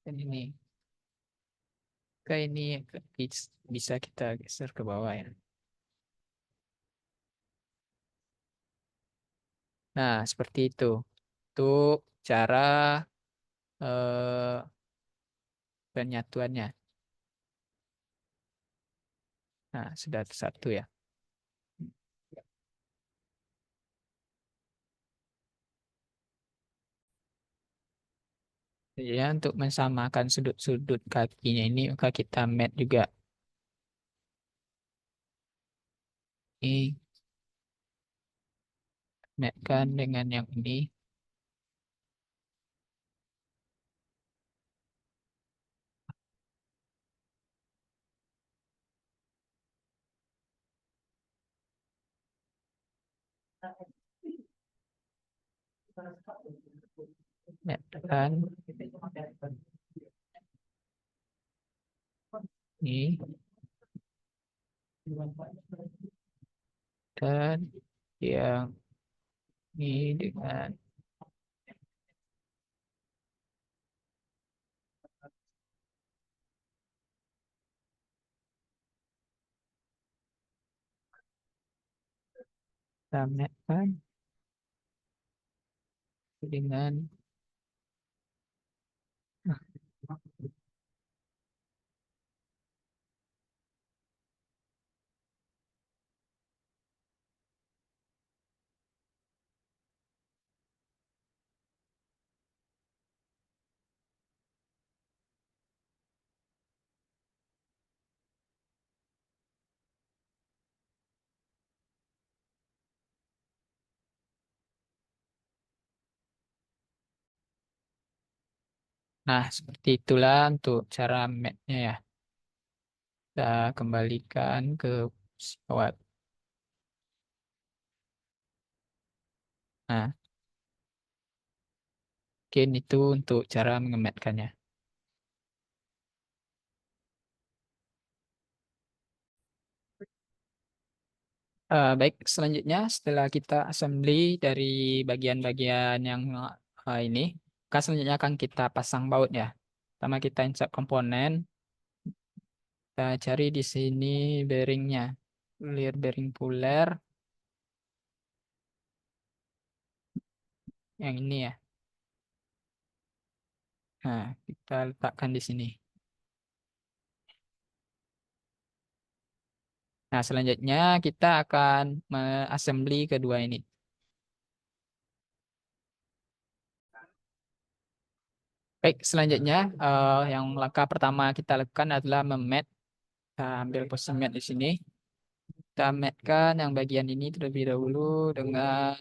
ini. Kayak ini bisa kita geser ke bawah ya. Nah, seperti itu. Untuk cara eh, penyatuannya. Nah, sudah satu ya. Ya, untuk mensamakan sudut-sudut kakinya ini, maka kita mat juga. Ini matkan dengan yang ini. Matkan. Ini. Dan yang ini dengan kita matkan dengan nah, seperti itulah untuk cara matnya ya. Kita kembalikan ke pesawat. Nah, mungkin itu untuk cara mengematkannya. Baik, selanjutnya setelah kita assembly dari bagian-bagian yang ini, Maka selanjutnya akan kita pasang baut ya. Pertama kita insert komponen, kita cari di sini bearingnya, clear bearing puller yang ini ya. Nah, kita letakkan di sini. Nah, selanjutnya kita akan mengassembly kedua ini. Baik, selanjutnya yang langkah pertama kita lakukan adalah memat. Kita ambil posisi mat di sini. Kita matkan yang bagian ini terlebih dahulu dengan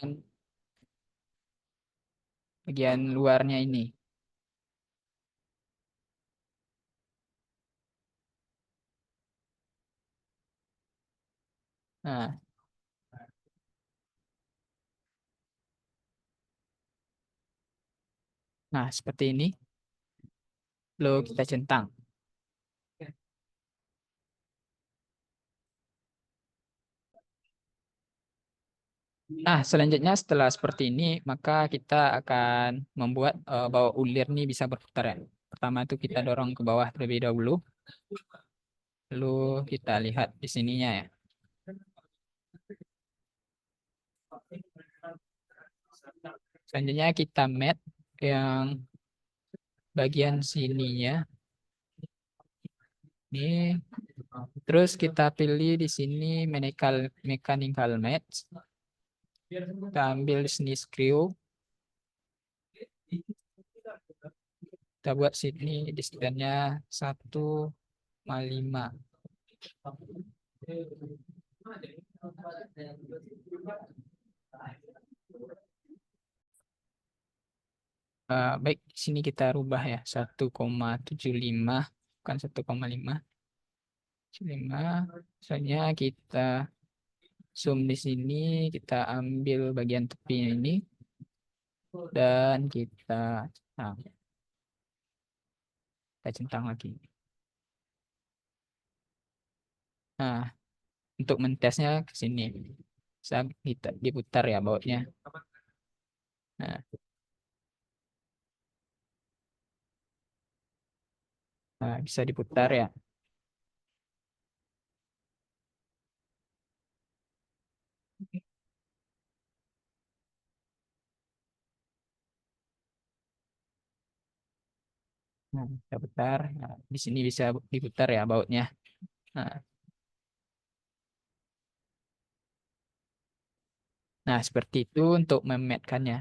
bagian luarnya ini. Nah, nah seperti ini. Lalu kita centang. Nah, selanjutnya setelah seperti ini, maka kita akan membuat bahwa ulir ini bisa berputar ya. Pertama itu kita dorong ke bawah terlebih dahulu, lalu kita lihat di sininya ya. Selanjutnya kita mat yang bagian sininya. Ini, terus kita pilih di sini mechanical match. Kita ambil di sini screw. Kita buat sini distansinya 1,5. Baik, di sini kita rubah ya 1,75 bukan 1,5. 1,5. Misalnya kita zoom di sini, kita ambil bagian tepi ini dan nah, kita centang lagi. Nah, untuk mentesnya ke sini. Bisa kita diputar ya bautnya. Nah, bisa diputar ya. Nah, kita putar. Nah, di sini bisa diputar ya bautnya. Nah, nah, seperti itu untuk memetkannya.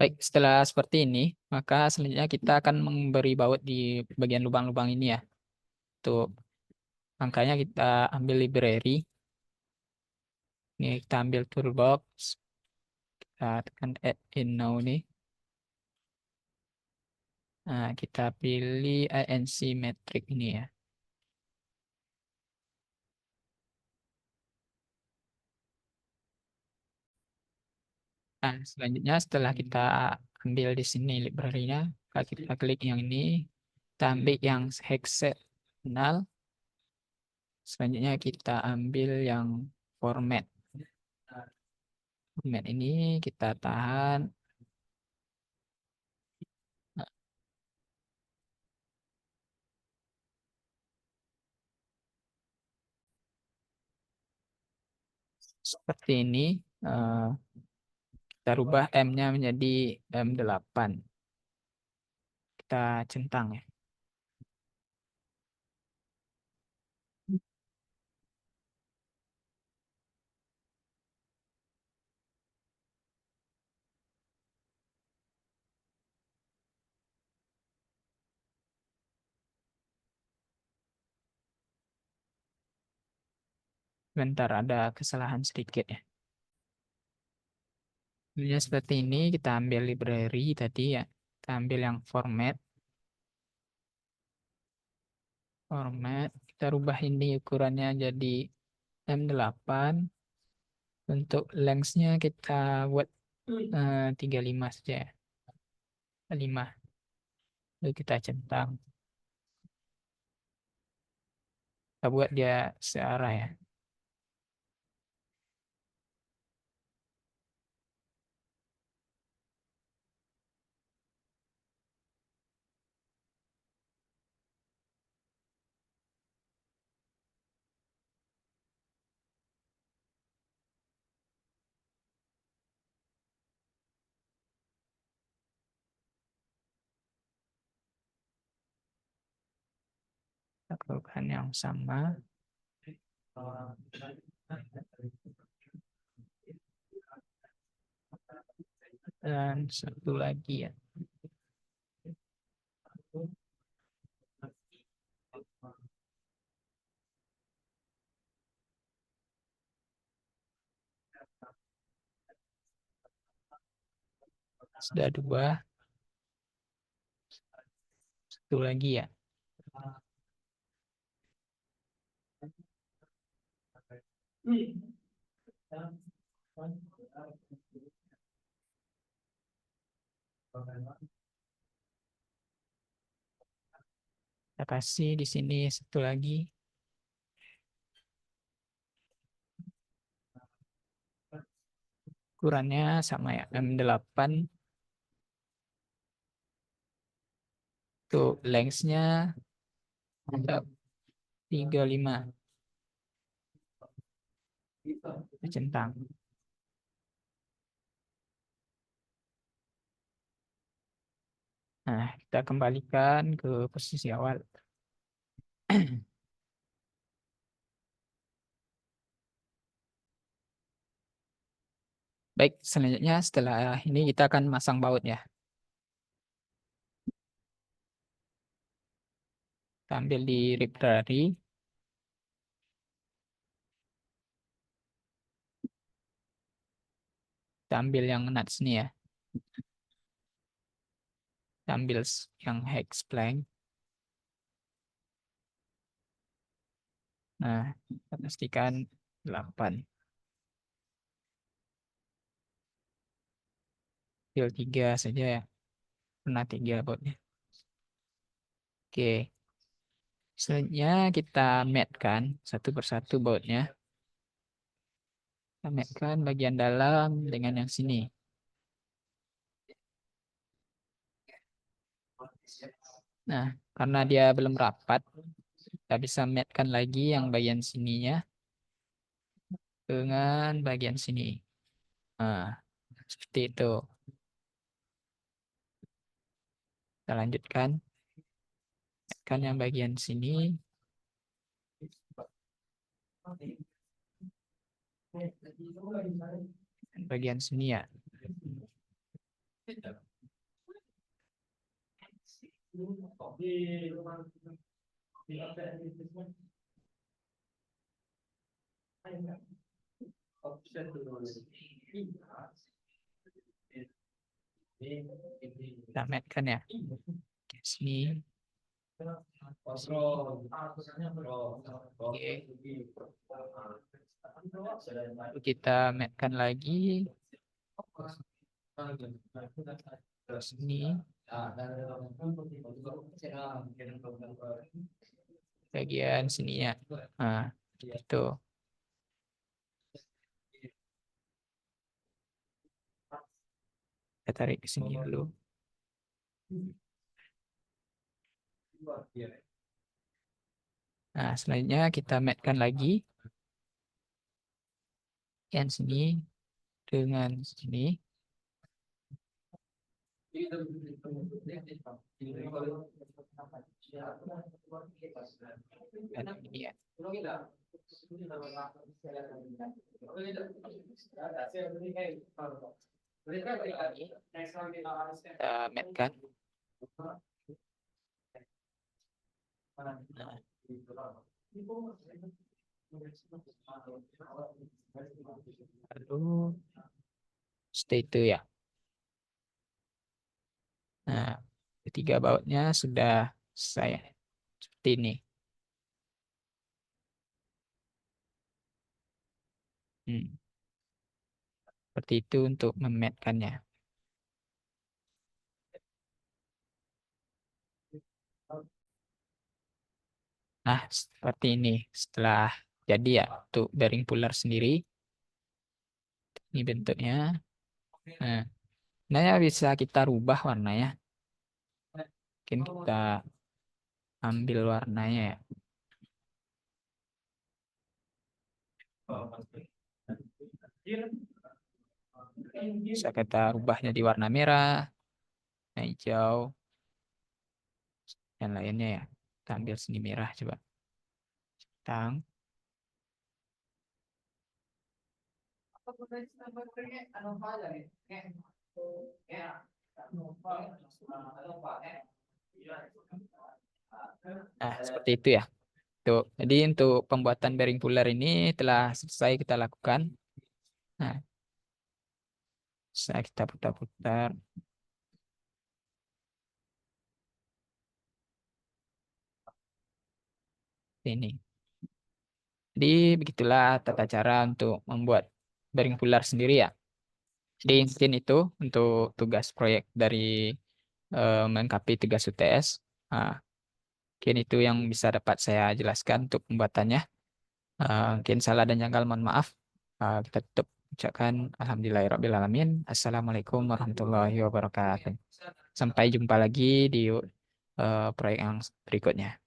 Baik, setelah seperti ini, maka selanjutnya kita akan memberi baut di bagian lubang-lubang ini ya. Untuk angkanya kita ambil library. Ini kita ambil toolbox. Kita tekan add in now nih. Nah, kita pilih INC metric ini ya. Nah, selanjutnya setelah kita ambil di sini library-nya, kita klik yang ini, kita ambil yang hexagonal. Selanjutnya kita ambil yang format. Format ini kita tahan. Nah, seperti ini. Eh, kita rubah M-nya menjadi M8. Kita centang ya. Bentar, ada kesalahan sedikit ya. Sebenarnya seperti ini, kita ambil library tadi ya. Kita ambil yang format. Format. Kita rubah ini ukurannya jadi M8. Untuk length-nya kita buat 35 saja ya. 5. Lalu kita centang. Kita buat dia searah ya. lakukan yang sama. Dan satu lagi ya. Sudah dua. Satu lagi ya. Kita kasih di sini satu lagi. Ukurannya sama ya, M8. Tuh, lengthnya 35 centang. Nah, kita kembalikan ke posisi awal. Baik, selanjutnya setelah ini kita akan masang baut ya. Kita ambil di rib tadi. Kita ambil yang nuts nih ya. Kita ambil yang hex plank. Nah, kita pastikan 8. Ambil 3 saja ya. Pernah 3 bautnya. Oke. Selanjutnya kita matkan satu persatu bautnya. Kita matkan bagian dalam dengan yang sini. Nah, karena dia belum rapat, kita bisa matkan lagi yang bagian sininya dengan bagian sini. Nah, seperti itu. Kita lanjutkan. Matkan yang bagian sini. Bagian sini ya. Kita matkan ya. Sini. Oke. Kita matkan lagi. Sini. Bagian sini ya. Nah, itu. Kita tarik ke sini dulu. Nah, selanjutnya kita matkan lagi yang sini dengan sini. Dan ini ya. Kita matkan. Nah. Lalu stay itu ya. Nah, ketiga bautnya sudah saya seperti ini. Seperti itu untuk mematkannya. Nah, seperti ini. Setelah jadi ya untuk bearing puller sendiri. Ini bentuknya. Nah, sebenarnya bisa kita rubah warnanya. Mungkin kita ambil warnanya ya. Bisa kita rubahnya di warna merah, hijau, dan lainnya ya. Kita ambil seni merah coba. Tang. Nah, seperti itu ya. Tuh. Jadi untuk pembuatan bearing puller ini telah selesai kita lakukan. Nah, saya kita putar-putar ini. Jadi begitulah tata cara untuk membuat bearing puller sendiri ya. Jadi mungkin itu untuk tugas proyek dari melengkapi tugas UTS. Nah, mungkin itu yang bisa dapat saya jelaskan untuk pembuatannya. Mungkin salah dan janggal mohon maaf. Kita tutup ucapkan Alhamdulillahirrahmanirrahim. Assalamualaikum warahmatullahi wabarakatuh. Sampai jumpa lagi di proyek yang berikutnya.